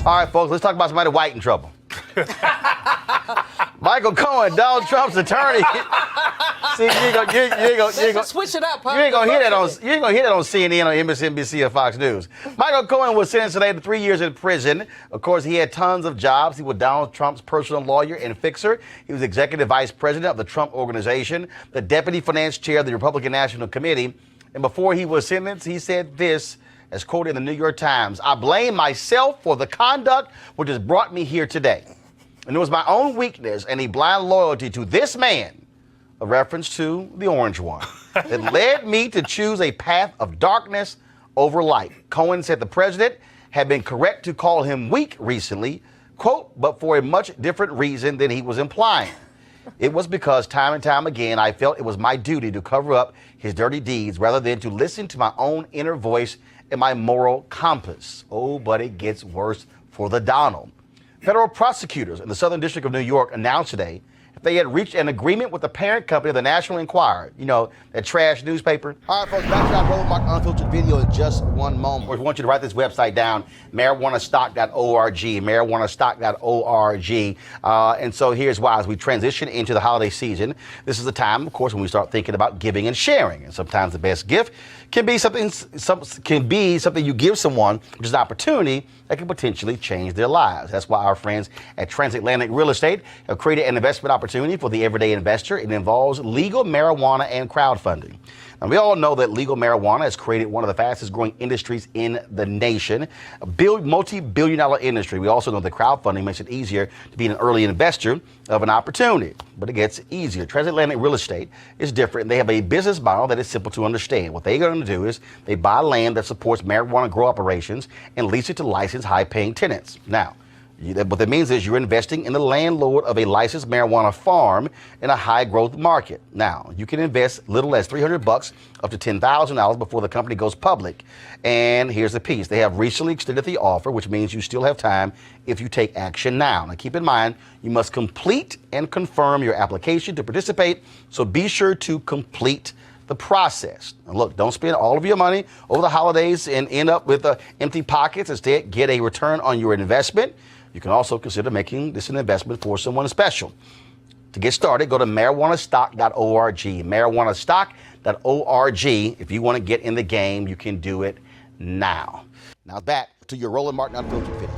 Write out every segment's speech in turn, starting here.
All right, folks, let's talk about somebody white in trouble. Michael Cohen, Donald Trump's attorney. See, you ain't gonna switch it up. You ain't gonna hear that on CNN or MSNBC or Fox News. Michael Cohen was sentenced today to 3 years in prison. Of course, he had tons of jobs. He was Donald Trump's personal lawyer and fixer. He was executive vice president of the Trump Organization, the deputy finance chair of the Republican National Committee. And before he was sentenced, he said this, as quoted in the New York Times: "I blame myself for the conduct which has brought me here today. And it was my own weakness and a blind loyalty to this man," a reference to the orange one, "that led me to choose a path of darkness over light." Cohen said the president had been correct to call him weak recently, quote, "but for a much different reason than he was implying. It was because time and time again I felt it was my duty to cover up his dirty deeds rather than to listen to my own inner voice and my moral compass." Oh, but it gets worse for the Donald. Federal prosecutors in the Southern District of New York announced today that they had reached an agreement with the parent company of the National Enquirer, you know, that trash newspaper. All right, folks, back to our Roland Mark Unfiltered video in just one moment. We want you to write this website down, marijuanastock.org, marijuanastock.org. And so here's why. As we transition into the holiday season, this is the time, of course, when we start thinking about giving and sharing. And sometimes the best gift can be something you give someone, which is an opportunity that can potentially change their lives. That's why our friends at Transatlantic Real Estate have created an investment opportunity for the everyday investor. It involves legal marijuana and crowdfunding. Now, we all know that legal marijuana has created one of the fastest growing industries in the nation, a multi-billion-dollar industry. We also know that crowdfunding makes it easier to be an early investor of an opportunity, but it gets easier. Transatlantic Real Estate is different. They have a business model that is simple to understand. What they're going to do is they buy land that supports marijuana grow operations and lease it to licensed high-paying tenants. Now, what that means is you're investing in the landlord of a licensed marijuana farm in a high-growth market. Now, you can invest little as $300 up to $10,000 before the company goes public. And here's the piece. They have recently extended the offer, which means you still have time if you take action now. Now, keep in mind, you must complete and confirm your application to participate, so be sure to complete the process. Now, look, don't spend all of your money over the holidays and end up with empty pockets. Instead, get a return on your investment. You can also consider making this an investment for someone special. To get started, go to marijuanastock.org, marijuanastock.org. If you want to get in the game, you can do it now. Now back to your Roland Martin Unfiltered video.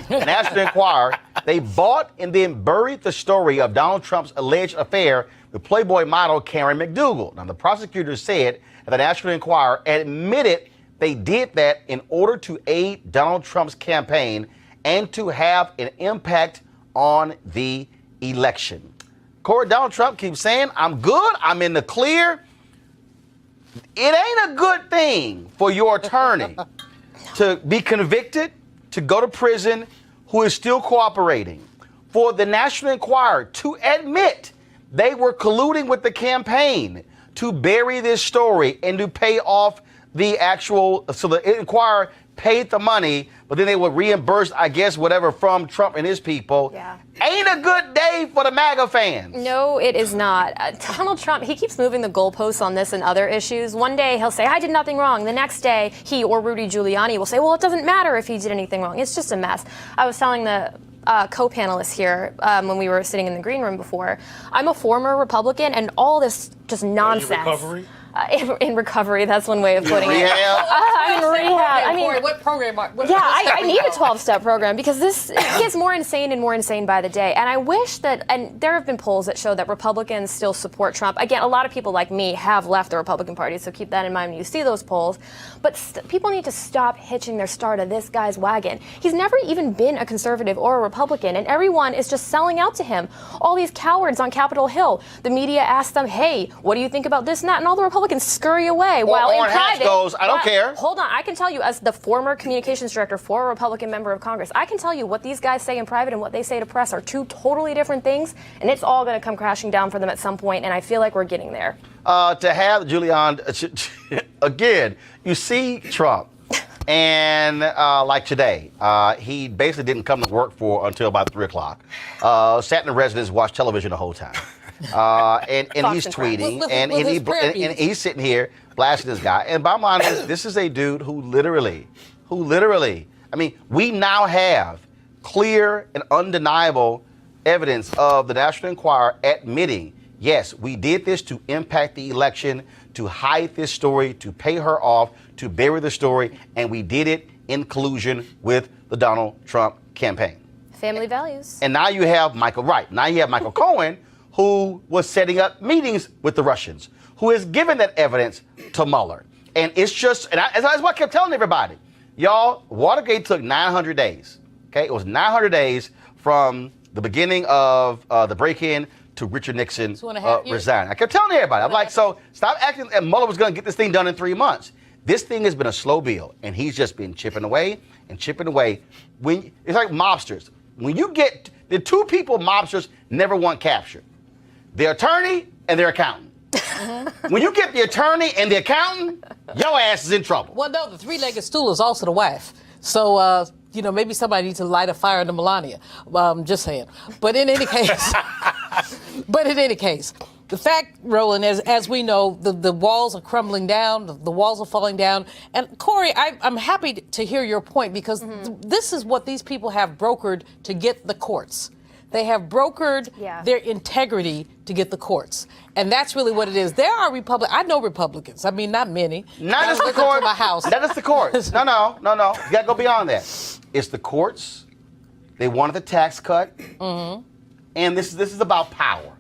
The National Enquirer, they bought and then buried the story of Donald Trump's alleged affair with Playboy model Karen McDougal. Now, the prosecutors said that the National Enquirer admitted they did that in order to aid Donald Trump's campaign and to have an impact on the election. Corey, Donald Trump keeps saying, "I'm good, I'm in the clear." It ain't a good thing for your attorney to be convicted, to go to prison, who is still cooperating. For the National Enquirer to admit they were colluding with the campaign to bury this story and to pay off the actual, so the Enquirer paid the money, but then they would reimburse, I guess, whatever from Trump and his people. Yeah. Ain't a good day for the MAGA fans. No, it is not. Donald Trump, he keeps moving the goalposts on this and other issues. One day he'll say, "I did nothing wrong." The next day, he or Rudy Giuliani will say, "Well, it doesn't matter if he did anything wrong." It's just a mess. I was telling the co-panelists here when we were sitting in the green room before, I'm a former Republican, and all this just nonsense. Recovery? In recovery, that's one way of putting it. I'm in rehab. I mean, what program? I need a 12-step program because this gets more insane and more insane by the day. And I wish that, and there have been polls that show that Republicans still support Trump. Again, a lot of people like me have left the Republican Party, so keep that in mind when you see those polls. But people need to stop hitching their star to this guy's wagon. He's never even been a conservative or a Republican, and everyone is just selling out to him. All these cowards on Capitol Hill, the media asks them, "Hey, what do you think about this and that?" And all the Republicans scurry away while in private goes, "I don't care." Hold on, I can tell you, as the former communications director for a Republican member of Congress, I can tell you what these guys say in private and what they say to press are two totally different things, and it's all going to come crashing down for them at some point, and I feel like we're getting there. To have Giuliani, again, you see Trump, and like today, he basically didn't come to work until about 3 o'clock. Sat in the residence, watched television the whole time. And he's tweeting, and he's sitting here blasting this guy. And bottom line is, this is a dude who literally I mean, we now have clear and undeniable evidence of the National Enquirer admitting, yes, we did this to impact the election, to hide this story, to pay her off, to bury the story, and we did it in collusion with the Donald Trump campaign. Family values. And now you have Michael Cohen, who was setting up meetings with the Russians, who has given that evidence to Mueller. And it's just, and that's what I kept telling everybody. Y'all, Watergate took 900 days. Okay, it was 900 days from the beginning of the break-in to Richard Nixon resigning. I kept telling everybody, I'm like, so stop acting, and Mueller was going to get this thing done in 3 months. This thing has been a slow build, and he's just been chipping away and chipping away. It's like mobsters. When you get the two people mobsters never want captured, the attorney and their accountant. When you get the attorney and the accountant, your ass is in trouble. Well, no, the three-legged stool is also the wife. So, maybe somebody needs to light a fire under Melania. Just saying. But in any case, the fact, Roland, as we know, the walls are crumbling down, the walls are falling down. And Corey, I'm happy to hear your point, because this is what these people have brokered to get the courts. They have brokered their integrity to get the courts. And that's really what it is. There are Republicans. I know Republicans. I mean, not many. Not just the court. My house. That is the courts. No. You got to go beyond that. It's the courts. They wanted the tax cut. Mm-hmm. And this is about power.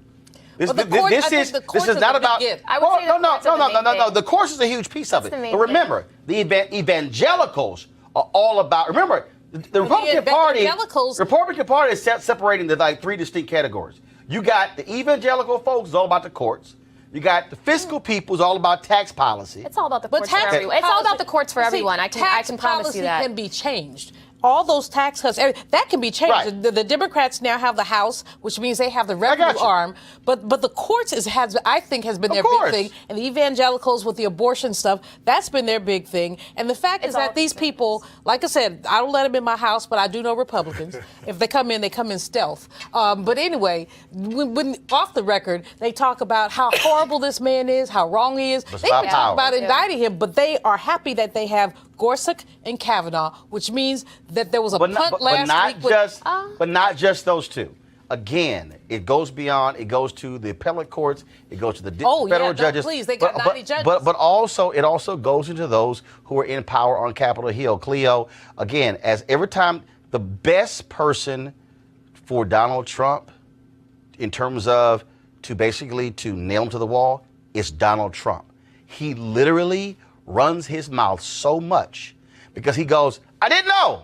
This is not about. No. The courts is a huge piece of it. But remember, the evangelicals are all about. Remember, the Republican Party is separating into like three distinct categories. You got the evangelical folks, it's all about the courts. You got the fiscal people, it's all about tax policy. It's all about the courts for everyone. It's all about the courts for everyone. I can promise you that. Tax policy can be changed. All those tax cuts, that can be changed. Right. The Democrats now have the House, which means they have the revenue arm. But the courts I think has been their big thing. And the evangelicals with the abortion stuff, that's been their big thing. And the fact is that these people, like I said, I don't let them in my house, but I do know Republicans. If they come in stealth. But anyway, when off the record, they talk about how horrible this man is, how wrong he is. They can talk about indicting him, but they are happy that they have Gorsuch and Kavanaugh, which means that there was a punt last week. But not just those two. Again, it goes beyond. It goes to the appellate courts. It goes to the federal judges. Please, they got 90 judges. But also, it also goes into those who are in power on Capitol Hill. Cleo, again, as every time the best person for Donald Trump, in terms of to nail him to the wall, is Donald Trump. He literally runs his mouth so much because he goes, I didn't know.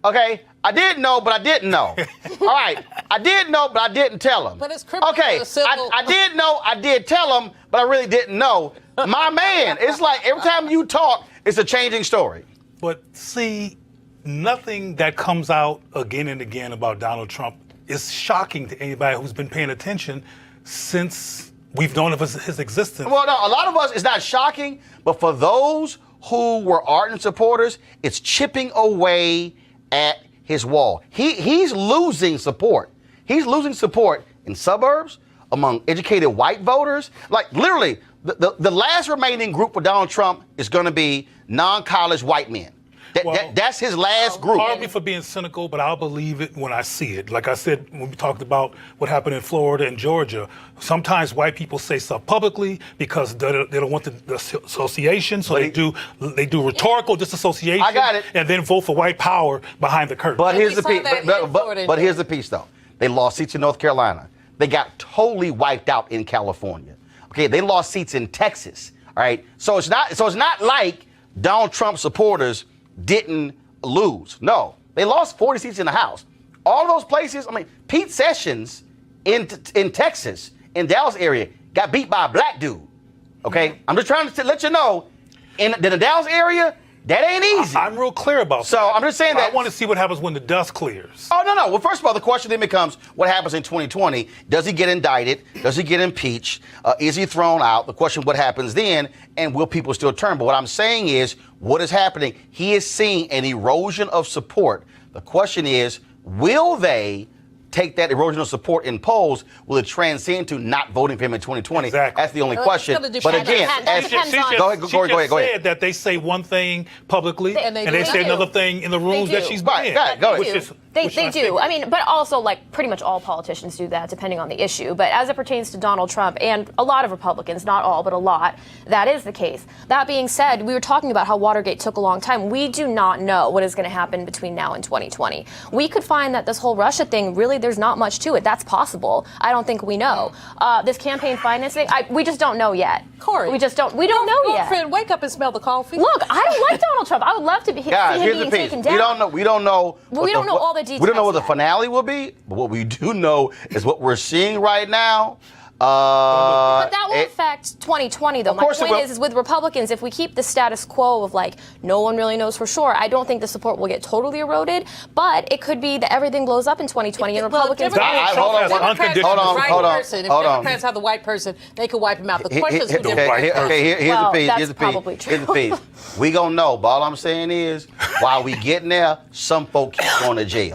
Okay, I did know, but I didn't know. All right, I did know, but I didn't tell him. But it's criminal. Okay, I did know, I did tell him, but I really didn't know. My man, it's like every time you talk, it's a changing story. But see, nothing that comes out again and again about Donald Trump is shocking to anybody who's been paying attention since we've known of his existence. Well, no, a lot of us, it's not shocking, but for those who were ardent supporters, it's chipping away at his wall. He's losing support. He's losing support in suburbs, among educated white voters. Like, literally, the last remaining group for Donald Trump is going to be non-college white men. That's his last group. Pardon me for being cynical, but I'll believe it when I see it. Like I said, when we talked about what happened in Florida and Georgia, sometimes white people say stuff publicly because they don't want the association, so they do rhetorical disassociation. I got it. And then vote for white power behind the curtain. But here's the piece. But here's the piece, though. They lost seats in North Carolina. They got totally wiped out in California. Okay, they lost seats in Texas. All right, so it's not like Donald Trump supporters didn't lose. No, they lost 40 seats in the House. All those places, I mean, Pete Sessions in Texas, in Dallas area, got beat by a black dude. Okay? I'm just trying to let you know, in the Dallas area, that ain't easy. I'm real clear about that. So I'm just saying that. I want to see what happens when the dust clears. Oh, no. Well, first of all, the question then becomes, what happens in 2020? Does he get indicted? Does he get impeached? Is he thrown out? The question, what happens then? And will people still turn? But what I'm saying is, what is happening? He is seeing an erosion of support. The question is, will they take that erosion of support in polls, will it transcend to not voting for him in 2020? Exactly. That's the only question. gonna But depend. again, That as, depends on- go ahead, She go ahead. said that they say one thing publicly And they do say it. another thing in the rooms that do. she's Right, been in. right, go ahead. Which is- They which I do. think- I mean, but also, like, pretty much all politicians do that, depending on the issue. But as it pertains to Donald Trump and a lot of Republicans, not all, but a lot, that is the case. That being said, we were talking about how Watergate took a long time. We do not know what is going to happen between now and 2020. We could find that this whole Russia thing, really, there's not much to it. That's possible. I don't think we know. This campaign finance thing, we just don't know yet. Corey, we just don't. We don't know yet. Girlfriend, wake up and smell the coffee. Look, I don't like Donald Trump. I would love to see guys, him here's being the piece. taken down. We don't know. Well, we don't know all the details We don't know what the yet. finale will be, but what we do know is what we're seeing right now. But that will affect 2020, though. Of course it My point will. is with Republicans, if we keep the status quo of like no one really knows for sure, I don't think the support will get totally eroded. But it could be that everything blows up in 2020 and Republicans. Donald Trump has unconditional If hold on, Democrats have the white person, they could wipe him out. The question is who Democrats have. Here's Well, the piece. that's Here's the probably piece. Here's the true. piece. We gonna know. But all I'm saying is, while we getting there, some folk keep going to jail.